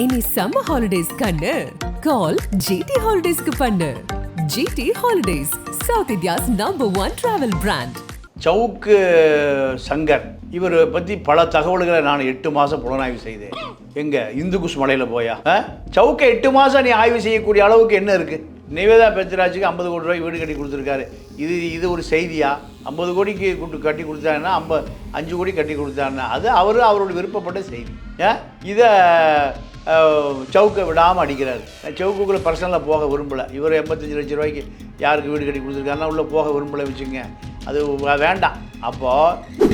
இனி summer holidays கண்ணு கால் GT ஹாலிடேஸ்க்கு பண்ணு. GT holidays, south India's #1 travel brand. Savukku Shankar இவர் பற்றி பல தகவல்களை நான் 8 மாதம் புலனாய்வு செய்தேன். எங்கே இந்துகுஷ் மலையில் போயா சவுக்கை 8 மாதம் நீ ஆய்வு செய்யக்கூடிய அளவுக்கு என்ன இருக்குது? நிவேதா பெத்ராஜுக்கு 50 கோடி ரூபாய் வீடு கட்டி கொடுத்துருக்காரு. இது ஒரு செய்தியா? 50 கோடிக்கு கட்டி கொடுத்தாங்கன்னா 5 கோடி கட்டி கொடுத்தாருன்னா அது அவரோட விருப்பப்பட்ட செய்தி. இதை சவுக்கை விடாமல் அடிக்கிறாரு. சவுக்குள்ளே பர்சனலாக போக விரும்பலை. இவர் 85 லட்சம் ரூபாய்க்கு யாருக்கு வீடு கட்டி கொடுத்துருக்காருன்னா உள்ளே போக விரும்பலை வச்சுங்க. அது வேண்டாம். அப்போது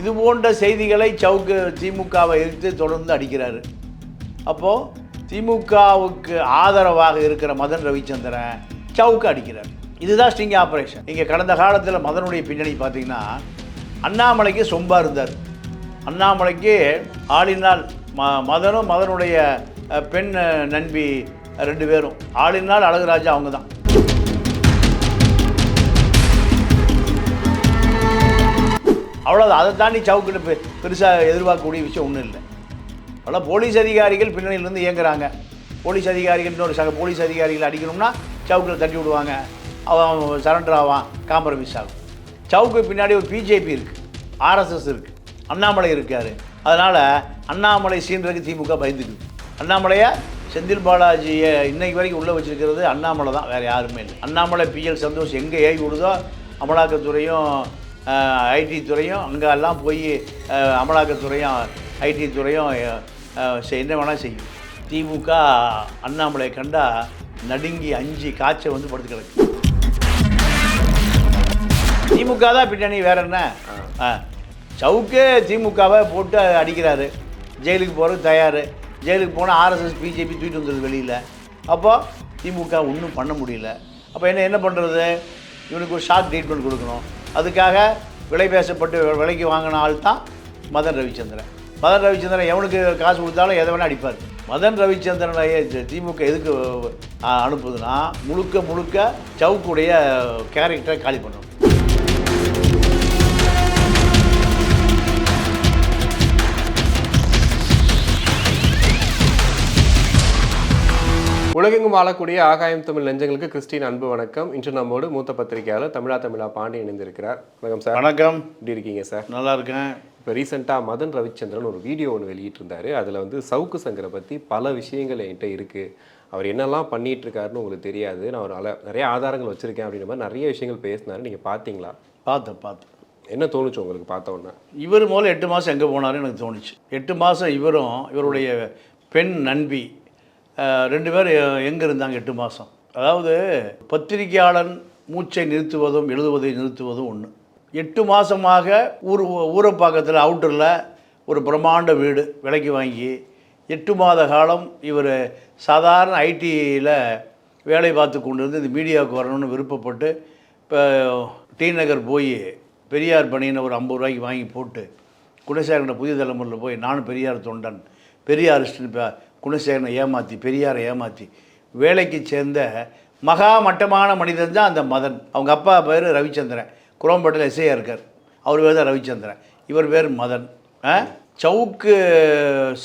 இது போன்ற செய்திகளை சவுக்கு திமுகவை எதிர்த்து தொடர்ந்து அடிக்கிறாரு. அப்போது திமுகவுக்கு ஆதரவாக இருக்கிற மதன் ரவிச்சந்திரன் சவுக்கு அடிக்கிறார். இதுதான் ஸ்டிங் ஆப்ரேஷன். இங்கே கடந்த காலத்தில் மதனுடைய பின்னணி பார்த்தீங்கன்னா, அண்ணாமலைக்கு சொம்பா இருந்தார். அண்ணாமலைக்கு ஆளினால் மதனும் மதனுடைய பெண் நண்பி 2 பேரும் ஆளினால் அழகுராஜா அவங்க தான். அவ்வளோதான். அதை தாண்டி சவுக்குன்னு பெருசாக எதிர்பார்க்கக்கூடிய விஷயம் ஒன்றும் இல்லை. பல போலீஸ் அதிகாரிகள் பின்னணியிலேருந்து இயங்குறாங்க. போலீஸ் அதிகாரிகள் இன்னொரு போலீஸ் அதிகாரிகள் அடிக்கணும்னா சவுக்கில் தட்டி விடுவாங்க. அவன் சரண்டர் ஆவான், காம்ப்ரமைஸ் ஆகும். சவுக்கு பின்னாடி ஒரு பிஜேபி இருக்குது, ஆர்எஸ்எஸ் இருக்குது, அண்ணாமலை இருக்கார். அதனால் அண்ணாமலை சீன்றதுக்கு திமுக பயந்துக்குது. அண்ணாமலையை செந்தில் பாலாஜியை இன்னைக்கு வரைக்கும் உள்ளே வச்சுருக்கிறது அண்ணாமலை தான், வேறு யாருமே இல்லை. அண்ணாமலை பிஎல் சந்தோஷ் எங்கே ஏவி விடுதோ அமலாக்கத்துறையும் ஐடி துறையும் அங்கெல்லாம் போய் அமலாக்கத்துறையும் ஐடி துறையும் என்ன வேணால் செய்யும். திமுக அண்ணாமலை கண்டா நடுங்கி அஞ்சு காய்ச்சல் வந்து படுத்து கிடக்கு. திமுக தான் பின்னணி, வேற என்ன? சவுக்கே திமுகவை போட்டு அடிக்கிறாரு. ஜெயிலுக்கு போகிறது தயார். ஜெயிலுக்கு போனால் ஆர்எஸ்எஸ் பிஜேபி தூக்கிட்டு வந்துடுது வெளியில். அப்போது திமுக ஒன்றும் பண்ண முடியல. அப்போ என்ன பண்ணுறது? இவனுக்கு ஒரு ஷாக் ட்ரீட்மெண்ட் கொடுக்கணும். அதுக்காக விலை பேசப்பட்டு விலைக்கு வாங்கின ஆள் தான் மதன் ரவிச்சந்திரன். மதன் ரவிச்சந்திரன் எவனுக்கு காசு கொடுத்தாலும் எதை வேணால் அடிப்பார். மதன் ரவிச்சந்திரனை திமுக எதுக்கு அனுப்புதுன்னா, முழுக்க சவுக்குடைய கேரக்டரை காலி பண்ணணும். உலகெங்கும் வாழக்கூடிய ஆகாயம் தமிழ் நெஞ்சங்களுக்கு கிறிஸ்டின் அன்பு வணக்கம். இன்று நம்மோடு மூத்த பத்திரிகையாளர் தமிழா பாண்டி இணைந்திருக்கிறார். வணக்கம் சார். வணக்கம். எப்படி இருக்கீங்க சார்? நல்லா இருக்கேன். இப்போ ரீசெண்டாக மதன் ரவிச்சந்திரன் ஒரு வீடியோ ஒன்று வெளியிட்டிருந்தாரு. அதில் வந்து சவுக்கு சங்கரை பற்றி பல விஷயங்கள் என்கிட்ட இருக்குது, அவர் என்னெல்லாம் பண்ணிகிட்டு இருக்காருன்னு உங்களுக்கு தெரியாது, நான் ஒரு நிறைய ஆதாரங்கள் வச்சுருக்கேன் அப்படின்ற மாதிரி நிறைய விஷயங்கள் பேசினார். நீங்கள் பார்த்தீங்களா? பார்த்தேன். என்ன தோணுச்சு உங்களுக்கு பார்த்த உடனே? இவர் முதல்ல 8 மாதம் எங்கே போனாருன்னு எனக்கு தோணுச்சு. 8 மாதம் இவரும் இவருடைய பெண் நண்பி 2 பேர் எங்கே இருந்தாங்க 8 மாதம்? அதாவது பத்திரிகையாளன் மூச்சை நிறுத்துவதும் எழுதுவதை நிறுத்துவதும் ஒன்று. 8 மாதமாக ஊரப்பாக்கத்தில் அவுட்டரில் ஒரு பிரம்மாண்ட வீடு விலைக்கு வாங்கி 8 மாத காலம் இவர் சாதாரண ஐடியில் வேலை பார்த்து கொண்டு இருந்து இந்த மீடியாவுக்கு வரணும்னு விருப்பப்பட்டு இப்போ டி நகர் போய் பெரியார் பணின்னு ஒரு 50 ரூபாய்க்கு வாங்கி போட்டு குணசேகரனை புதிய தலைமுறையில் போய் நானும் பெரியார் தொண்டன் பெரியாரிஸ்ட்னு இப்போ குணசேகரனை ஏமாற்றி பெரியாரை ஏமாற்றி வேலைக்கு சேர்ந்த மகா மட்டமான மனிதன் தான் அந்த மதன். அவங்க அப்பா பேர் ரவிச்சந்திரன், குரோம்பேட்டில் எஸ்ஐயாக இருக்கார். அவர் பேர் தான் ரவிச்சந்திரன், இவர் பேர் மதன். சவுக்கு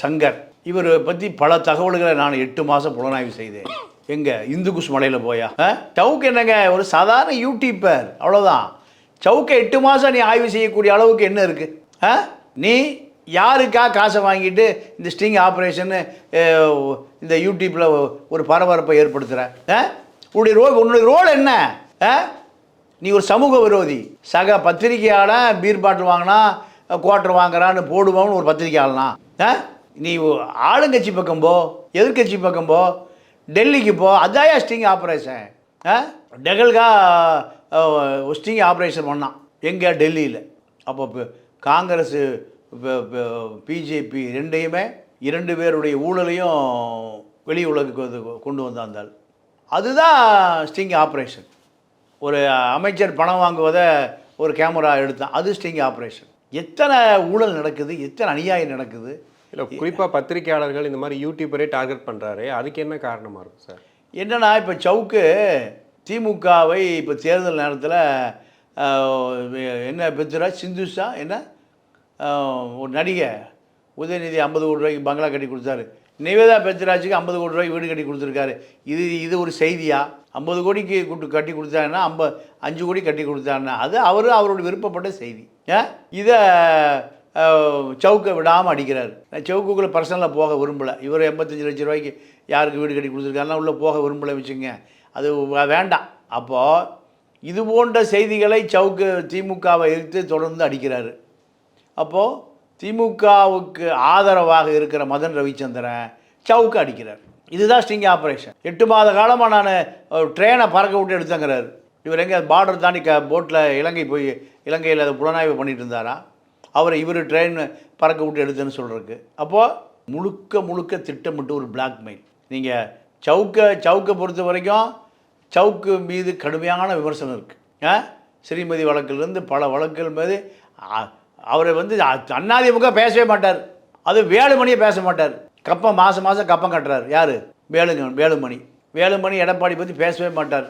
சங்கர் இவர் பற்றி பல தகவல்களை நான் 8 மாதம் புலனாய்வு செய்தேன். எங்கே இந்துகுஷ் மலையில் போயா சவுக்கு என்னங்க ஒரு சாதாரண யூடியூப்பர், அவ்வளோதான். சவுக்கை 8 மாதம் நீ ஆய்வு செய்யக்கூடிய அளவுக்கு என்ன இருக்குது? நீ யாருக்கா காசை வாங்கிட்டு இந்த ஸ்டிங் ஆப்ரேஷன்னு இந்த யூடியூப்பில் ஒரு பரபரப்பை ஏற்படுத்துகிற? உன்னுடைய ரோல் என்ன? நீ ஒரு சமூக விரோதி. சக பத்திரிகையாளன் பீர் பாட்டில் வாங்கினா குவார்ட்டர் வாங்குறான்னு போடுவான்னு ஒரு பத்திரிகையாளனா? நீ ஆளுங்கட்சி பக்கம் போ, எதிர்கட்சி பக்கம் போ, டெல்லிக்கு போ. அதாயா ஸ்டிங் ஆப்ரேஷன்? டெகல்கா ஸ்டிங் ஆப்ரேஷன் பண்ணான் எங்கே? டெல்லியில். அப்போ காங்கிரஸ் பிஜேபி ரெண்டையுமே 2 பேருடைய ஊழலையும் வெளி உலகுக்கு கொண்டு வந்தாந்தால் அதுதான் ஸ்டிங் ஆப்ரேஷன். ஒரு அமைச்சர் பணம் வாங்குவதை ஒரு கேமரா எடுத்தான், அது ஸ்டிங் ஆப்ரேஷன். எத்தனை ஊழல் நடக்குது, எத்தனை அநியாயம் நடக்குது. இல்லை, குறிப்பாக பத்திரிகையாளர்கள் இந்த மாதிரி யூடியூபரே டார்கெட் பண்ணுறாரு, அதுக்கு என்ன காரணமாக இருக்கும் சார்? என்னென்னா, இப்போ சவுக்கு திமுகவை இப்போ தேர்தல் நேரத்தில் என்ன பெத்துரா சிந்துஷா என்ன ஒரு நடிகை உதயநிதி 50 கோடி ரூபாய்க்கு பங்களா கட்டி கொடுத்தாரு. நிவேதா பெத்ராஜுக்கு 50 கோடி ரூபாய்க்கு வீடு கட்டி கொடுத்துருக்காரு. இது ஒரு செய்தியா? 50 கோடிக்கு கட்டி கொடுத்தாங்கன்னா 5 கோடி கட்டி கொடுத்தாருன்னா அது அவரோட விருப்பப்பட்ட செய்தி. இதை சவுக்கை விடாமல் அடிக்கிறாரு. நான் சவுக்குள்ளே பர்சனலாக போக விரும்பலை. இவர் 85 லட்சம் ரூபாய்க்கு யாருக்கு வீடு கட்டி கொடுத்துருக்காருன்னா உள்ளே போக விரும்பலை வச்சுங்க, அது வேண்டாம். அப்போது இது போன்ற செய்திகளை சவுக்கு திமுகவை எதிர்த்து தொடர்ந்து அடிக்கிறாரு. அப்போது திமுகவுக்கு ஆதரவாக இருக்கிற மதன் ரவிச்சந்திரன் சவுக்கு அடிக்கிறார். இதுதான் ஸ்டிங் ஆப்ரேஷன். 8 மாத காலமாக நான் ட்ரெயினை பறக்க விட்டு எடுத்தங்கிறார். இவர் எங்கே பார்டர் தாண்டி போட்டில் இலங்கையில் அதை புலனாய்வு பண்ணிட்டு இருந்தாரா? இவர் ட்ரெயின் பறக்க விட்டு எடுத்தேன்னு சொல்கிறதுக்கு. அப்போது முழுக்க திட்டமிட்டு ஒரு பிளாக்மெயில். நீங்கள் சவுக்கை பொறுத்த வரைக்கும் சவுக்கு மீது கடுமையான விமர்சனம் இருக்குது. ஸ்ரீமதி வழக்கிலிருந்து பல வழக்குகள் மீது அவரை அதிமுக பேசவே மாட்டார். அது வேலுமணியை பேச மாட்டார். மாதம் கப்பம் கட்டுறார். யார்? வேலுமணி எடப்பாடி பற்றி பேசவே மாட்டார்.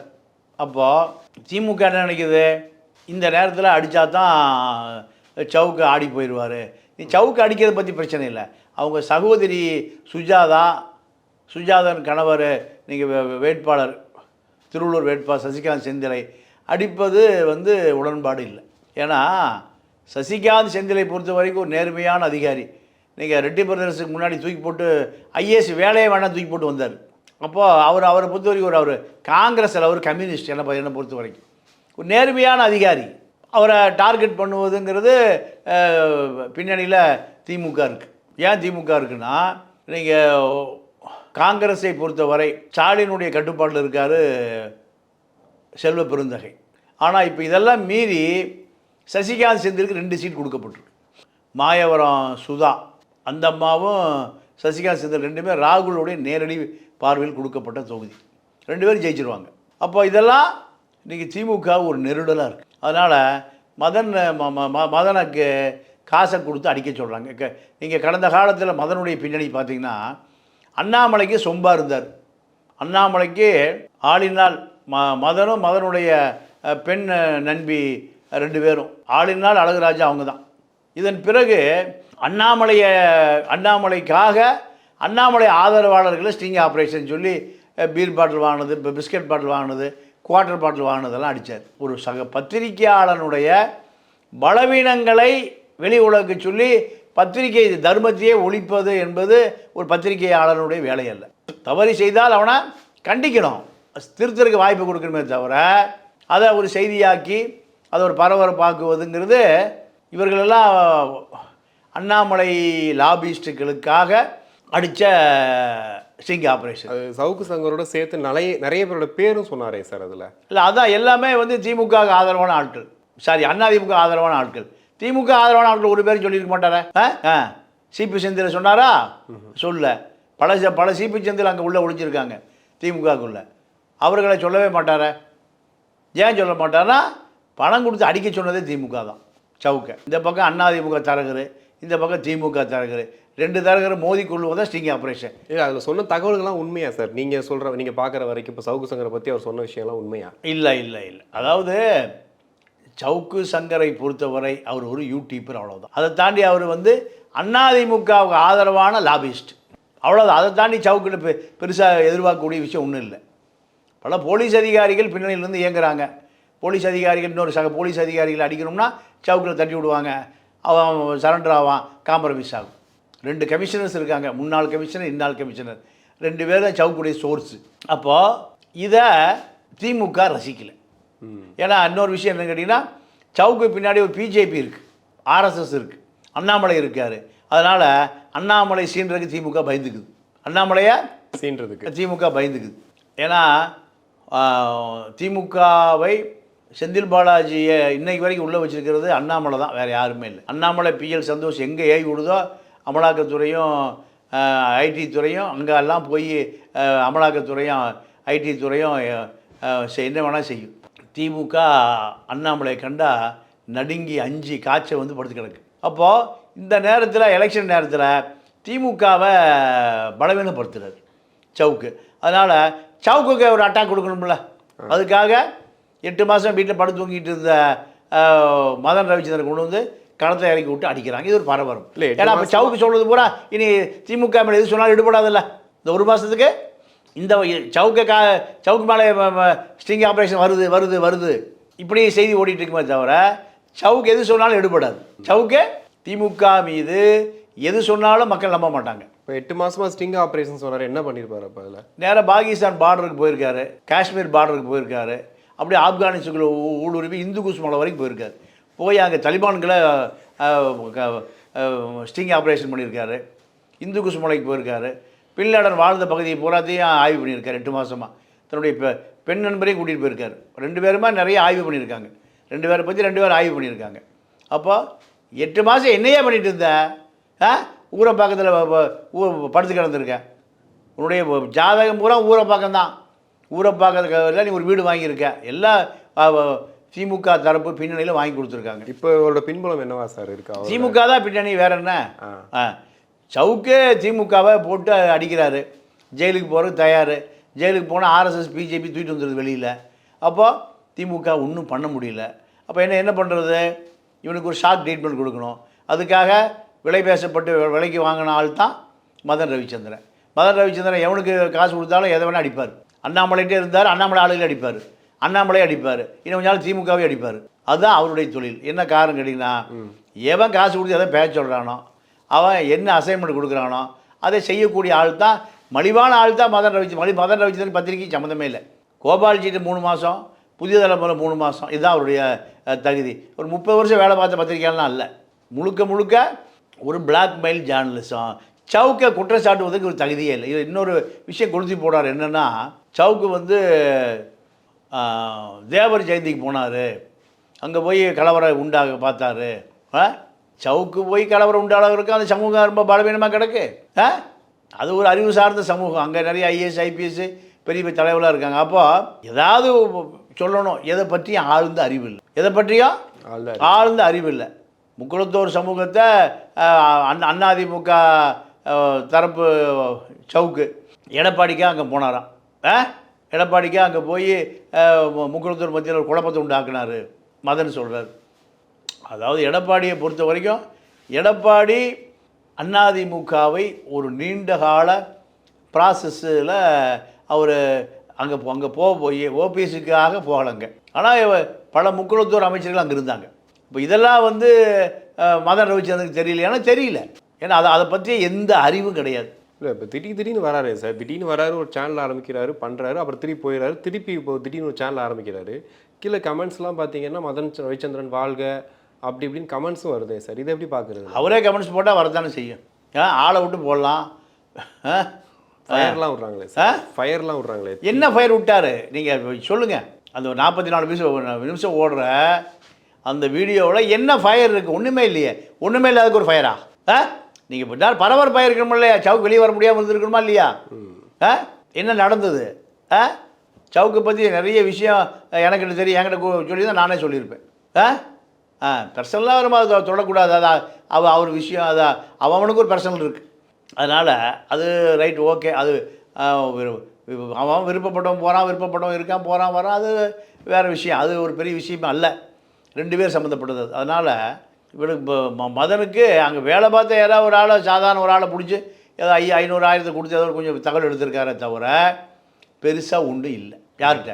அப்போது திமுக என்ன நினைக்குது, இந்த நேரத்தில் அடித்தா தான் சவுக்கு ஆடி போயிடுவார். நீ சவுக்கு அடிக்கிறத பற்றி பிரச்சனை இல்லை. அவங்க சகோதரி சுஜாதன் கணவர் நீங்கள் வேட்பாளர் திருவள்ளூர் வேட்பாளர் சசிகாந்த் செந்திலை அடிப்பது உடன்பாடு இல்லை. ஏன்னா சசிகாந்த் செந்திலை பொறுத்த வரைக்கும் ஒரு நேர்மையான அதிகாரி. நீங்கள் ரெட்டி பிரதர்ஸுக்கு முன்னாடி தூக்கி போட்டு ஐஏஎஸ் வேலையை வேணால் தூக்கி போட்டு வந்தார். அப்போது அவரை பொறுத்த வரைக்கும் அவர் காங்கிரஸில் அவர் கம்யூனிஸ்ட் என்னை பொறுத்த வரைக்கும் ஒரு நேர்மையான அதிகாரி. அவரை டார்கெட் பண்ணுவதுங்கிறது பின்னணியில் திமுக இருக்குது. ஏன் திமுக இருக்குன்னா, நீங்கள் காங்கிரஸை பொறுத்தவரை ஸ்டாலினுடைய கட்டுப்பாட்டில் இருக்கார் செல்வ பெருந்தகை. ஆனால் இப்போ இதெல்லாம் மீறி சசிகாந்த் செந்திலுக்கு 2 சீட் கொடுக்கப்பட்டிருக்கு. மாயவரம் சுதா அந்த அம்மாவும் சசிகாந்த் செந்தில் 2 ராகுலுடைய நேரடி பார்வையில் கொடுக்கப்பட்ட தொகுதி. 2 பேரும் ஜெயிச்சிருவாங்க. அப்போ இதெல்லாம் இன்றைக்கி திமுக ஒரு நெருடலாக இருக்குது. அதனால் மதனுக்கு காசை கொடுத்து அடிக்க சொல்கிறாங்க. நீங்கள் கடந்த காலத்தில் மதனுடைய பின்னணி பார்த்தீங்கன்னா, அண்ணாமலைக்கு சொம்பாக இருந்தார். அண்ணாமலைக்கு ஆளினால் மதனும் மதனுடைய பெண் நண்பி 2 பேரும் ஆளினால் அழகுராஜா அவங்க தான். இதன் பிறகு அண்ணாமலைக்காக அண்ணாமலை ஆதரவாளர்களை ஸ்டிங் ஆப்ரேஷன் சொல்லி பீர் பாட்டில் வாங்கினது, பிஸ்கட் பாட்டில் வாங்கினது, குவார்ட்டர் பாட்டில் வாங்கினதெல்லாம் அடித்தார். ஒரு பத்திரிகையாளனுடைய பலவீனங்களை வெளி உலகுக்கு சொல்லி பத்திரிகை தர்மத்தையே ஒழிப்பது என்பது ஒரு பத்திரிகையாளனுடைய வேலை அல்ல. தவறு செய்தால் அவனை கண்டிக்கணும், திருத்தருக்கு வாய்ப்பு கொடுக்கணுமே தவிர அதை ஒரு செய்தியாக்கி அதை ஒரு பரபரப்பாக்குவதுங்கிறது இவர்களெல்லாம் அண்ணாமலை லாபிஸ்டுகளுக்காக அடித்த ஸ்டிங் ஆப்ரேஷன். அது சவுக்கு சங்கரோட சேர்த்து நிறைய பேரோட பேரும் சொன்னாரே சார். அதில் இல்லை, அதான் எல்லாமே திமுக ஆதரவான ஆட்கள். சாரி, அதிமுக ஆதரவான ஆட்கள். திமுக ஆதரவான ஆட்கள் ஒரு பேரும் சொல்லியிருக்க மாட்டாரா? சிபி செந்தில் சொன்னாரா? சொல்ல பல சிபி செந்தில் அங்கே உள்ளே ஒழிச்சிருக்காங்க திமுகக்குள்ளே. அவர்களை சொல்லவே மாட்டாரா? ஏன் சொல்ல மாட்டார்னா, பணம் கொடுத்து அடிக்க சொன்னதே திமுக தான். சவுக்க இந்த பக்கம் அதிமுக தரகர், இந்த பக்கம் திமுக தரகர், 2 தரகர் மோதி கொள்வதான் ஸ்டிங் ஆப்ரேஷன். இல்லை, அதில் சொன்ன தகவல்கள்லாம் உண்மையா சார்? நீங்கள் பார்க்குற வரைக்கும் இப்போ சவுக்கு சங்கரை பற்றி அவர் சொன்ன விஷயம்லாம் உண்மையா? இல்லை. அதாவது சவுக்கு சங்கரை பொறுத்தவரை அவர் ஒரு யூடியூபர், அவ்வளோதான். அதை தாண்டி அவர் அதிமுகவுக்கு ஆதரவான லாபிஸ்ட், அவ்வளோதான். அதை தாண்டி சவுக்கு பெருசாக எதிர்பார்க்கக்கூடிய விஷயம் ஒன்றும் இல்லை. பல போலீஸ் அதிகாரிகள் பின்னணியிலேருந்து இயங்குறாங்க. போலீஸ் அதிகாரிகள் இன்னொரு போலீஸ் அதிகாரிகள் அடிக்கணும்னா சவுக்கில் தட்டி விடுவாங்க, அவன் சரண்டர் ஆவான், காம்ப்ரமைஸ் ஆகும். 2 கமிஷனர்ஸ் இருக்காங்க, முன்னாள் கமிஷனர், இந்நாள் கமிஷனர், 2 பேர் தான் சவுக்குடைய சோர்ஸு. அப்போது இதை திமுக ரசிக்கலை. ஏன்னா இன்னொரு விஷயம் என்னன்னு கேட்டிங்கன்னா, சவுக்கு பின்னாடி ஒரு பிஜேபி இருக்குது, ஆர்எஸ்எஸ் இருக்குது, அண்ணாமலை இருக்கார். அதனால் அண்ணாமலை சீன்றதுக்கு திமுக பயந்துக்குது, அண்ணாமலையை சீன்றதுக்கு திமுக பயந்துக்குது. ஏன்னா திமுகவை செந்தில் பாலாஜியை இன்னைக்கு வரைக்கும் உள்ளே வச்சுருக்கிறது அண்ணாமலை தான், வேறு யாருமே இல்லை. அண்ணாமலை PL சந்தோஷ் எங்கே ஏவி விடுதோ அமலாக்கத்துறையும் ஐடி துறையும் அங்கெல்லாம் போய் அமலாக்கத்துறையும் ஐடி துறையும் என்ன வேணால் செய்யும். திமுக அண்ணாமலை கண்டா நடுங்கி அஞ்சு காய்ச்ச படுத்து கிடக்கு. அப்போது இந்த நேரத்தில் எலெக்ஷன் நேரத்தில் திமுகவை பலவீனப்படுத்துறாரு சவுக்கு. அதனால் சவுக்குக்கு ஒரு அட்டாக் கொடுக்கணும்ல, அதுக்காக 8 மாதம் வீட்டில் படுத்து தூங்கிட்டு இருந்த மதன் ரவிச்சந்திரன் கொண்டு களத்தை இறக்கி விட்டு அடிக்கிறாங்க. இது ஒரு பரபரப்பு. இல்லை, ஏன்னா அப்போ சவுக்கு சொல்கிறது பூரா இனி திமுக மேலே எது சொன்னாலும் எடுபடாதில்ல. இந்த ஒரு மாதத்துக்கு இந்த சவுக்கு மேலே ஸ்டிங் ஆப்ரேஷன் வருது இப்படி செய்தி ஓடிட்டு இருக்குமே தவிர சவுக்கு எது சொன்னாலும் எடுபடாது. சவுக்கு திமுக மீது எது சொன்னாலும் மக்கள் நம்ப மாட்டாங்க. இப்போ 8 மாசமா ஸ்டிங் ஆப்ரேஷன் சொன்னார், என்ன பண்ணியிருப்பாரு அப்போ? அதில் நேராக பாகிஸ்தான் பார்டருக்கு போயிருக்காரு, காஷ்மீர் பார்டருக்கு போயிருக்காரு, அப்படியே ஆப்கானிஸ்தானுக்குள்ள ஊடுருவி இந்து குஷ் மலை வரைக்கும் போயிருக்காரு. போய் அங்கே தலிபான்களை ஸ்டிங் ஆப்ரேஷன் பண்ணியிருக்காரு. இந்து குஷ் மலைக்கு போயிருக்காரு. பின்லேடன் வாழ்ந்த பகுதியை பூராத்தையும் ஆய்வு பண்ணியிருக்காரு. 8 மாதமாக தன்னுடைய பெண் நண்பரையும் கூட்டிகிட்டு போயிருக்காரு. 2 பேருமா நிறைய ஆய்வு பண்ணியிருக்காங்க. 2 பேரை பற்றி 2 பேர் ஆய்வு பண்ணியிருக்காங்க. அப்போ 8 மாதம் என்னையே பண்ணிட்டு இருந்த ஊரை பக்கத்தில் படுத்து கிடந்திருக்கேன். உன்னுடைய ஜாதகம் பூரா ஊரை பக்கம் தான். ஊரை பார்க்கறதுக்காக நீ ஒரு வீடு வாங்கியிருக்க. எல்லாம் திமுக தரப்பு பின்னணியில் வாங்கி கொடுத்துருக்காங்க. இப்போ அவரோட பின்புலம் என்னவா சார் இருக்கா? திமுக தான் பின்னணி, வேற என்ன? சவுக்கு திமுகவை போட்டு அடிக்கிறாரு. ஜெயிலுக்கு போகிறதுக்கு தயார். ஜெயிலுக்கு போனால் ஆர்எஸ்எஸ் பிஜேபி தூக்கிட்டு வந்துடுது வெளியில். அப்போது திமுக ஒன்றும் பண்ண முடியல. அப்போ என்ன பண்ணுறது? இவனுக்கு ஒரு ஷாக் ட்ரீட்மெண்ட் கொடுக்கணும். அதுக்காக விலை பேசப்பட்டு விலைக்கு வாங்கின ஆள் தான் மதன் ரவிச்சந்திரன். மதன் ரவிச்சந்திரன் எவனுக்கு காசு கொடுத்தாலும் எதை வேணால் அடிப்பார். அண்ணாமலைகிட்டே இருந்தார், அண்ணாமலை ஆளுகளை அடிப்பார், அண்ணாமலையை அடிப்பார், இன்னும் கொஞ்ச நாள் திமுகவே அடிப்பார். அதுதான் அவருடைய தொழில். என்ன காரணம் கேட்டிங்கன்னா, எவன் காசு கொடுத்து எதை பேச சொல்கிறானோ, அவன் என்ன அசைன்மெண்ட் கொடுக்குறானோ அதை செய்யக்கூடிய ஆள் தான், மலிவான ஆள் தான் மதன் ரவிச்சந்திரன் பத்திரிகைக்கு சம்மந்தமே இல்லை. கோபால்ஜிட்டு 3 மாதம், புதிய தலைமுறை 3 மாதம், இதுதான் அவருடைய தகுதி. ஒரு 30 வருஷம் வேலை பார்த்த பத்திரிகைலாம் இல்லை. முழுக்க ஒரு பிளாக்மெயில் ஜேர்னலிசம். சவுக்கை குற்றச்சாட்டுவதற்கு ஒரு தகுதியே இல்லை. இது இன்னொரு விஷயம் கொளுத்தி போடார். என்னென்னா, சவுக்கு தேவர் ஜெயந்திக்கு போனார். அங்கே போய் கலவரம் உண்டாக பார்த்தாரு. சவுக்கு போய் கலவரம் உண்டாகிறதுக்கு அந்த சமூகம் ரொம்ப பலவீனமாக கிடக்கு. அது ஒரு அறிவு சார்ந்த சமூகம். அங்கே நிறைய ஐஏஎஸ் ஐபிஎஸ் பெரிய தலைவர்களாக இருக்காங்க. அப்போ ஏதாவது சொல்லணும், எதை பற்றியும் ஆழ்ந்த அறிவு இல்லை. எதை பற்றியும் ஆழ்ந்த அறிவு இல்லை. முக்குளத்தோர் சமூகத்தை அதிமுக தரப்பு சவுக்கு எடப்பாடிக்கா அங்கே போனாராம். எடப்பாடிக்கா அங்கே போய் முக்குளத்தூர் மத்தியில் ஒரு குழப்பத்தை உண்டாக்குனார் மதன் சொல்கிறார். அதாவது எடப்பாடியை பொறுத்த வரைக்கும், எடப்பாடி அதிமுகவை ஒரு நீண்ட கால ப்ராசஸில் அவர் அங்கே போய் ஓபிஎஸ்ஸுக்காக போகலைங்க. ஆனால் பல முக்குளத்தூர் அமைச்சர்கள் அங்கே இருந்தாங்க. இப்போ இதெல்லாம் மதன் ரவிச்சந்திரனுக்கு தெரியலையானா தெரியல. ஏன்னா அதை பற்றி எந்த அறிவும் கிடையாது. இல்லை, இப்போ திடீர்னு வராரு சார். திடீர்னு வராரு, ஒரு சேனல் ஆரம்பிக்கிறாரு, பண்ணுறாரு, அப்புறம் திருப்பி போயிடுறாரு. திருப்பி இப்போ திடீர்னு ஒரு சேனல் ஆரம்பிக்கிறாரு. கீழே கமெண்ட்ஸ்லாம் பார்த்தீங்கன்னா மதன் ரவிச்சந்திரன் வாழ்க அப்படி இப்படின்னு கமெண்ட்ஸும் வருது சார். இதை எப்படி பார்க்குறது? அவரே கமெண்ட்ஸ் போட்டால் வரதானே செய்யும். ஆளை விட்டு போடலாம். ஃபயர்லாம் விட்றாங்களே சார். ஃபயர்லாம் விட்றாங்களே. என்ன ஃபயர் விட்டார் நீங்கள் சொல்லுங்கள். அந்த 44 நிமிஷம் ஓடுற அந்த வீடியோவில் என்ன ஃபயர் இருக்குது? ஒன்றுமே இல்லையே. ஒன்றுமே இல்லாததுக்கு ஒரு ஃபயரா? நீங்கள் இப்போ பரபரப்பு ஃபயர் இருக்கணுமா இல்லையா? சவுக்கு வெளியே வர முடியாமல் இருந்திருக்கணுமா இல்லையா? என்ன நடந்தது? சவுக்கு பற்றி நிறைய விஷயம் எனக்கு தெரியும். என்கிட்ட சொல்லி தான் நானே சொல்லியிருப்பேன். பர்சனலாக நம்ம அதை தொடக்கூடாது. அவர் விஷயம். அவனுக்கு ஒரு பர்சனல் இருக்குது. அதனால் அது ரைட், ஓகே. அது அவன் விருப்பப்பட்டவன் போகிறான், விருப்பப்பட்டவன் இருக்கான், போகிறான் வரான், அது வேறு விஷயம். அது ஒரு பெரிய விஷயமே அல்ல. 2 பேர் சம்மந்தப்பட்டது. அதனால் இவனுக்கு இப்போ மதனுக்கு அங்கே வேலை பார்த்த யாராவது ஒரு ஆளை, சாதாரண ஒரு ஆளை பிடிச்சி ஏதோ 500 1000 கொடுத்து ஏதோ கொஞ்சம் தகவல் எடுத்திருக்காரே தவிர பெருசாக ஒன்றும் இல்லை. யார்கிட்ட?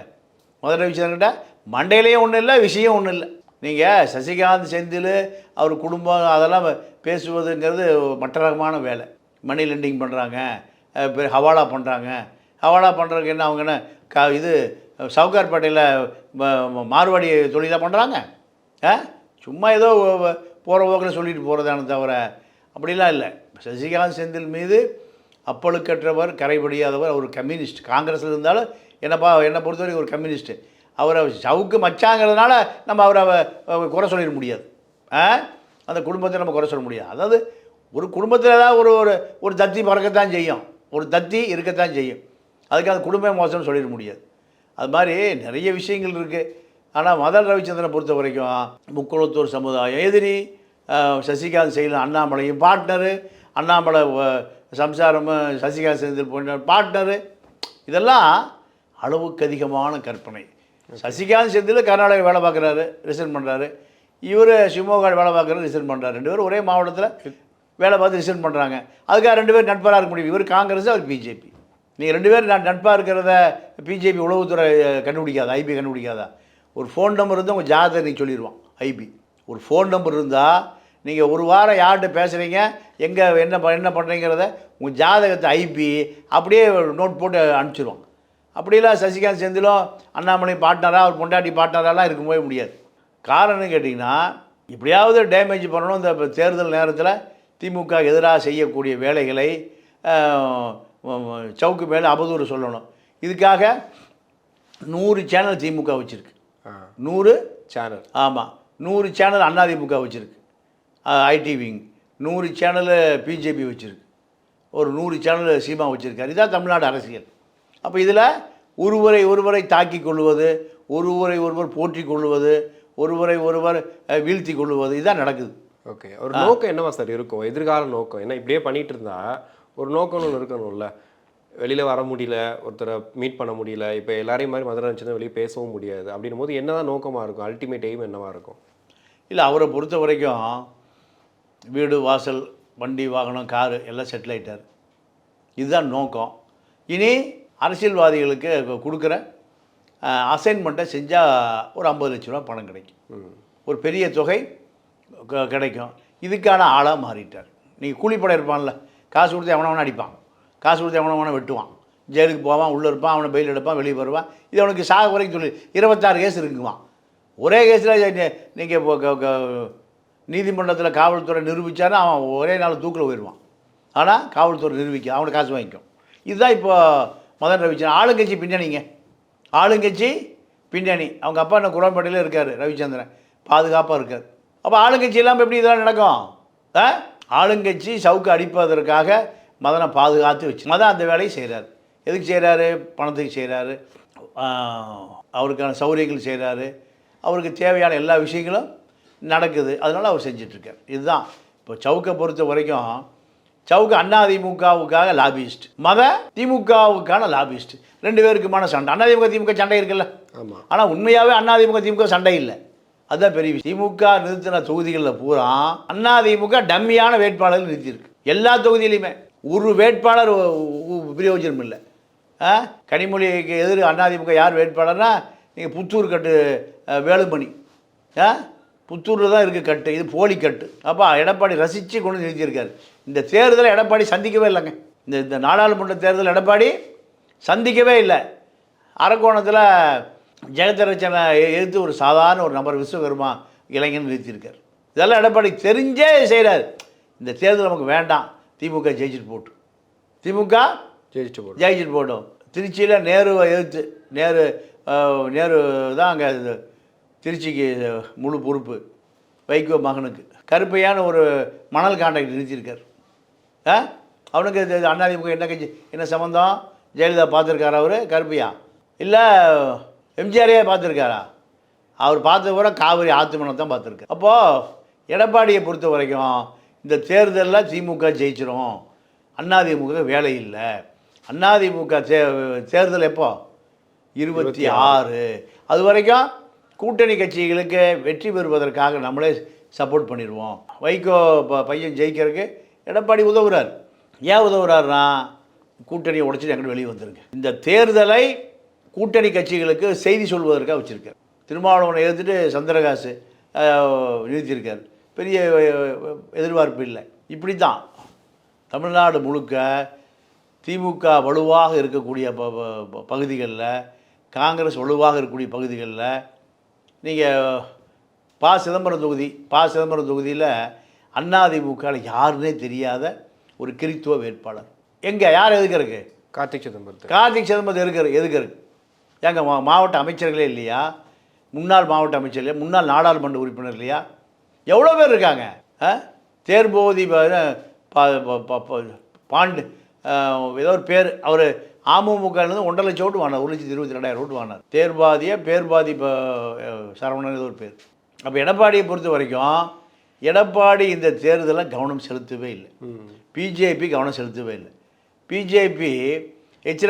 மதன் ரவிச்சந்திரன்கிட்ட மண்டையிலையும் ஒன்றும் இல்லை, விஷயம் ஒன்றும் இல்லை. நீங்கள் சசிகாந்த், செந்தில், அவர் குடும்பம் அதெல்லாம் பேசுவதுங்கிறது மற்ற ரகமான வேலை. மணி லெண்டிங் பண்ணுறாங்க, ஹவாலா பண்ணுறாங்க. ஹவாலா பண்ணுறதுக்கு என்ன அவங்க என்ன இது சவுகார்பேட்டையில் மார்வாடி தொழிலாக பண்ணுறாங்க? சும்மா ஏதோ போகிற போக்கில் சொல்லிட்டு போகிறதான தவிர அப்படிலாம் இல்லை. சசிகாந்த், செந்தில் மீது அப்பழுக்கற்றவர், கரைபடியாதவர். அவர் கம்யூனிஸ்ட். காங்கிரஸில் இருந்தாலும் என்னை பொறுத்தவரைக்கும் ஒரு கம்யூனிஸ்ட்டு. அவரை சவுக்கு மச்சாங்கிறதுனால நம்ம அவரை குறை சொல்லிட முடியாது. அந்த குடும்பத்தை நம்ம குறை சொல்ல முடியாது. அதாவது ஒரு குடும்பத்தில் ஏதாவது ஒரு தத்தி பறக்கத்தான் செய்யும், ஒரு தத்தி இருக்கத்தான் செய்யும். அதுக்கு அந்த குடும்பம் மோசம்னு சொல்லிட முடியாது. அது மாதிரி நிறைய விஷயங்கள் இருக்குது. ஆனால் மதன் ரவிச்சந்திரனை பொறுத்த வரைக்கும் முக்குளத்தூர் சமுதாயம் எதிரி, சசிகாந்த் செயலும் அண்ணாமலையும் பார்ட்னரு, அண்ணாமலை சம்சாரமும் சசிகாந்த் செந்தில் போன்ற பார்ட்னரு. இதெல்லாம் அளவுக்கு அதிகமான கற்பனை. சசிகாந்த் செந்தில் கர்நாடகா வேலை பார்க்குறாரு, ரிசைன் பண்ணுறாரு. இவர் சிவமோகா வேலை பார்க்குறது ரிசைன் பண்ணுறாரு. 2 பேரும் ஒரே மாவட்டத்தில் வேலை பார்த்து ரிசைன் பண்ணுறாங்க. அதுக்காக 2 பேர் நட்பாக இருக்க முடியும். இவர் காங்கிரஸ், அவர் பிஜேபி. நீங்கள் 2 பேர் நட்பாக இருக்கிறத பிஜேபி உளவுத்துறை கண்டுபிடிக்காதா, ஐபி கண்டுபிடிக்காதா? ஒரு ஃபோன் நம்பர் இருந்தால் உங்கள் ஜாதகத்தை நீங்கள் சொல்லிடுவான் ஐபி. ஒரு ஃபோன் நம்பர் இருந்தால் நீங்கள் ஒரு வாரம் யார்கிட்ட பேசுகிறீங்க, எங்கே என்ன பண்ணுறீங்கிறத உங்கள் ஜாதகத்தை ஐபி அப்படியே நோட் போட்டு அனுப்பிச்சிடுவான். அப்படிலாம் சசிகாந்த் செந்திலும் அண்ணாமலை பார்ட்னராக அவர் பொண்டாட்டி பார்ட்னராலாம் இருக்கவே முடியாது. காரணம் கேட்டிங்கன்னா, எப்படியாவது டேமேஜ் பண்ணணும். இந்த தேர்தல் நேரத்தில் திமுக எதிராக செய்யக்கூடிய வேலைகளை சவுக்கு மேலே அவதூறு சொல்லணும். இதுக்காக 100 சேனல் திமுக வச்சுருக்கு. 100 சேனல். ஆமாம், 100 சேனல் அதிமுக வச்சுருக்கு. ஐடி விங் 100 சேனலு பிஜேபி வச்சுருக்கு. ஒரு 100 சேனல் சீமா வச்சுருக்காரு. இதுதான் தமிழ்நாடு அரசியல். அப்போ இதில் ஒருவரை தாக்கி கொள்வது, ஒருவர் போற்றி கொள்வது, ஒருவர் வீழ்த்தி கொள்வது, இதுதான் நடக்குது. ஓகே, ஒரு நோக்கம் என்னவா சார் இருக்கும், எதிர்கால நோக்கம்? ஏன்னா இப்படியே பண்ணிட்டு இருந்தா ஒரு நோக்கம்னு ஒன்று இருக்கணும்ல. வெளியில் வர முடியல, ஒருத்தரை மீட் பண்ண முடியல, இப்போ எல்லாரையும் மாதிரி மதுரை நினச்சி வெளியே பேசவும் முடியாது. அப்படின்னும் போது என்னதான் நோக்கமாக இருக்கும், அல்டிமேட் எய்ம் என்னவாக இருக்கும்? இல்லை, அவரை பொறுத்த வரைக்கும் வீடு வாசல் வண்டி வாகனம் காரு எல்லாம் செட்டில் ஆகிட்டார். இதுதான் நோக்கம். இனி அரசியல்வாதிகளுக்கு கொடுக்குற அசைன்மெண்ட்டை செஞ்சால் ஒரு 50 லட்ச ரூபா பணம் கிடைக்கும், ஒரு பெரிய தொகை கிடைக்கும். இதுக்கான ஆளாக மாறிட்டார். நீங்கள் கூலிப்படம் இருப்பான்ல, காசு கொடுத்து எவனவனை அடிப்பான், காசு கொடுத்து எவனவனை வெட்டுவான், ஜெயிலுக்கு போவான், உள்ளே இருப்பான், அவனை பெயில் எடுப்பான், வெளியே வருவான். இது அவனுக்கு சாக வரைக்கும் சொல்லி 26 கேஸ் இருக்குவான். ஒரே கேஸில் நீங்கள் நீதிமன்றத்தில் காவல்துறை நிரூபித்தாருன்னா அவன் ஒரே நாள் தூக்கில் போயிடுவான். ஆனால் காவல்துறை நிரூபிக்க அவனை காசு வாங்கிக்கும். இதுதான் இப்போ மதன் ரவிச்சந்திரன் ஆளுங்கட்சி பின்னணிங்க. ஆளுங்கட்சி பின்னணி. அவங்க அப்பா என்ன குரோம்பேட்டையில் இருக்கார், ரவிச்சந்திரன் பாதுகாப்பாக இருக்கார். அப்போ ஆளுங்கட்சி இல்லாமல் எப்படி இதெல்லாம் நடக்கும்? ஆளுங்கட்சி சவுக்கு அடிப்பதற்காக மதனை பாதுகாத்து வச்சு மதன் அந்த வேலையை செய்கிறார். எதுக்கு செய்கிறாரு? பணத்துக்கு செய்கிறாரு, அவருக்கான சௌகரியங்கள் செய்கிறாரு, அவருக்கு தேவையான எல்லா விஷயங்களும் நடக்குது. அதனால் அவர் செஞ்சிட்ருக்கார். இதுதான் இப்போ சவுக்கை பொறுத்த வரைக்கும். சவுக்கு அதிமுகவுக்காக லாபிஸ்ட், மத திமுகவுக்கான லாபிஸ்ட். 2 பேருக்குமான சண்டை. திமுக சண்டை இருக்குல்ல. ஆமாம். ஆனால் உண்மையாகவே திமுக சண்டை இல்லை. அதுதான் பெரிய விஷயம். திமுக நிறுத்தின தொகுதிகளில் பூரா அதிமுக டம்மியான வேட்பாளர்கள் நிறுத்தியிருக்கு. எல்லா தொகுதியிலையுமே ஒரு வேட்பாளர் பிரயோஜனம் இல்லை. கனிமொழிக்கு எதிர் அதிமுக யார் வேட்பாளர்னா நீங்கள் புத்தூர் கட்டு வேலுமணி, புத்தூரில் தான் இருக்குது கட்டு. இது போலி கட்டு. அப்போ எடப்பாடி ரசித்து கொண்டு நிறுத்தியிருக்காரு. இந்த தேர்தலை எடப்பாடி சந்திக்கவே இல்லைங்க. இந்த நாடாளுமன்ற தேர்தல் எடப்பாடி சந்திக்கவே இல்லை. அரக்கோணத்தில் ஜெகதரட்சனை எதிர்த்து ஒரு சாதாரண ஒரு நபர் விஸ்வகர்மா இளைஞன் நிறுத்தியிருக்கார். இதெல்லாம் எடப்பாடி தெரிஞ்சே செய்கிறார். இந்த தேர்தல் நமக்கு வேண்டாம், திமுக ஜெயிச்சுட்டு போட்டு, திமுக ஜெயிச்சுட்டு போட்டோம். திருச்சியில் நேருவை எதிர்த்து நேரு தான் அங்கே திருச்சிக்கு முழு பொறுப்பு, வைகோ மகனுக்கு கருப்பையான ஒரு மணல் கான்ட்ராக்ட் நிறுத்தியிருக்கார். அவனுக்கு அதிமுக என்ன கட்சி, என்ன சம்மந்தம்? ஜெயலலிதா பார்த்துருக்காரா அவர் கருப்பையா? இல்லை எம்ஜிஆரே பார்த்துருக்காரா? அவர் பார்த்த கூட காவிரி ஆத்துமனை தான் பார்த்துருக்கார். அப்போது எடப்பாடியை பொறுத்த வரைக்கும் இந்த தேர்தலில் திமுக ஜெயிச்சிரும், அதிமுக வேலை இல்லை. அதிமுக தேர்தல் எப்போ? 26. அது வரைக்கும் கூட்டணி கட்சிகளுக்கு வெற்றி பெறுவதற்காக நம்மளே சப்போர்ட் பண்ணிடுவோம். வைகோ பையன் ஜெயிக்கிறதுக்கு எடப்பாடி உதவுறார். ஏன் உதவுறாருனா கூட்டணியை உடைச்சிட்டு எங்கிட்ட வெளியே வந்துருங்க. இந்த தேர்தலை கூட்டணி கட்சிகளுக்கு செய்தி சொல்வதற்காக வச்சுருக்கார். திருமாவளவனை எதிர்த்துட்டு சந்திரகாசு நிறுத்தியிருக்கார். பெரிய எதிர்பார்ப்பு இல்லை. இப்படி தான் தமிழ்நாடு முழுக்க திமுக வலுவாக இருக்கக்கூடிய பகுதிகளில், காங்கிரஸ் வலுவாக இருக்கக்கூடிய பகுதிகளில் நீங்கள் சிதம்பரம் தொகுதியில் அதிமுகவில் யாருன்னே தெரியாத ஒரு கிறித்துவ வேட்பாளர். எங்கே யார் எதுக்கு? கார்த்திக் சிதம்பரத்தை எதுக்கு? எங்க மாவட்ட அமைச்சர்களே இல்லையா? முன்னாள் மாவட்ட அமைச்சர் இல்லையா? முன்னாள் நாடாளுமன்ற உறுப்பினர் இல்லையா? எவ்வளோ பேர் இருக்காங்க. தேர்போதி பாண்டு ஏதோ ஒரு பேர், அவர் அமமுகலேருந்து 1.5 லட்சம் ஓட்டு வாங்கினார், 1,22,000 ஓட்டு வாங்கினார். பேர்பாதி சரவணன் ஏதோ ஒரு பேர். அப்போ எடப்பாடியை பொறுத்த வரைக்கும் எடப்பாடி இந்த தேர்தலில் கவனம் செலுத்தவே இல்லை. பிஜேபி கவனம் செலுத்தவே இல்லை. பிஜேபி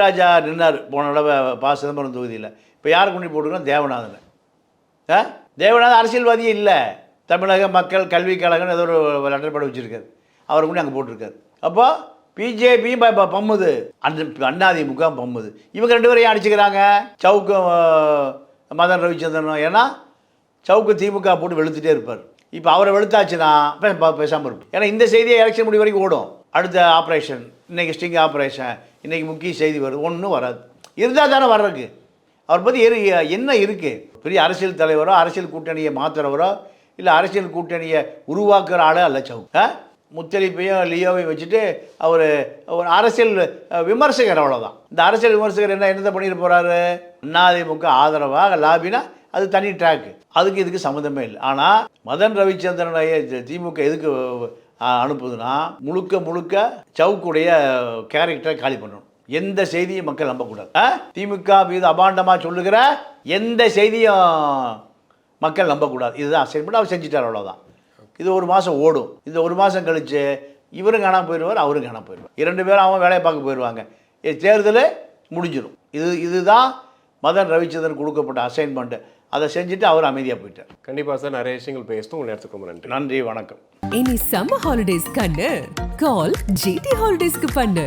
ராஜா நின்னார் போன தடவை சிதம்பரம் தொகுதியில். இப்போ யாரை கொண்டு போட்டுருக்கோம்? தேவநாதன் அரசியல்வாதியே இல்லை. தமிழக மக்கள் கல்விக் கழகம் ஏதோ ஒரு லெட்டர் படம் வச்சுருக்காரு, அவர் கூட அங்கே போட்டிருக்காரு. அப்போ பிஜேபி பம்முது, அதிமுக பம்முது. இவங்க 2 பேரையும் அடிச்சுக்கிறாங்க, சவுக்கும் மதன் ரவிச்சந்திரனும். ஏன்னா சவுக்கு திமுக போட்டு வெளுத்துட்டே இருப்பார். இப்போ அவரை வெளுத்தாச்சுன்னா பேசாமல் இருப்போம். ஏன்னா இந்த செய்தியை எலெக்ஷன் முடி வரைக்கும் ஓடும். அடுத்த ஆப்ரேஷன், இன்றைக்கி ஸ்டிங் ஆப்ரேஷன், இன்றைக்கி முக்கிய செய்தி வருது, ஒன்றும் வராது. இருந்தால் தானே வர்றதுக்கு. அவர் பற்றி என்ன இருக்குது? பெரிய அரசியல் தலைவரோ, அரசியல் கூட்டணியை மாற்றுறவரோ, இல்லை அரசியல் கூட்டணியை உருவாக்குற ஆளே அல்ல சவுக்கு. முத்தலிப்பையும் லியோவையும் வச்சுட்டு அவர் ஒரு அரசியல் விமர்சகர், அவ்வளோதான். இந்த அரசியல் விமர்சகர் என்னத்தை பண்ணிட்டு போகிறாரு? அதிமுக ஆதரவாக லாபினா அது தனி ட்ராக்கு, அதுக்கு இதுக்கு சம்மந்தமே இல்லை. ஆனால் மதன் ரவிச்சந்திரனை திமுக எதுக்கு அனுப்புதுன்னா, முழுக்க சவுக்குடைய கேரக்டரை காலி பண்ணணும். எந்த செய்தியும் மக்கள் நம்பக்கூடாது. திமுக மீது அபாண்டமாக சொல்லுகிற எந்த செய்தியும் மக்கள் நம்பக்கூடாது. இதுதான் அசைன்மெண்ட். அவர் செஞ்சுட்டார், அவ்வளோதான். இது 1 மாதம் ஓடும். இந்த 1 மாதம் கழித்து இவரும் காணாமல் போயிடுவார், அவரும் காணாமல் போயிடுவார். 2 பேரும் அவன் வேலையை பார்க்க போயிடுவாங்க. தேர்தல் முடிஞ்சிடும். இதுதான் மதன் ரவிச்சந்திரன் கொடுக்கப்பட்ட அசைன்மெண்ட்டு. அதை செஞ்சுட்டு அவர் அமைதியாக போயிட்டார். கண்டிப்பாக சார், நிறைய விஷயங்கள் பேசணும். உங்கள் நேரத்துக்கு ரொம்ப நன்றி. நன்றி, வணக்கம். இனி சம்மர் ஹாலிடேஸ் கண்ணு கால் GT ஹாலிடேஸ்க்கு பண்ணு.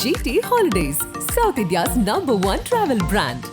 GT holidays, south India's number 1 travel brand.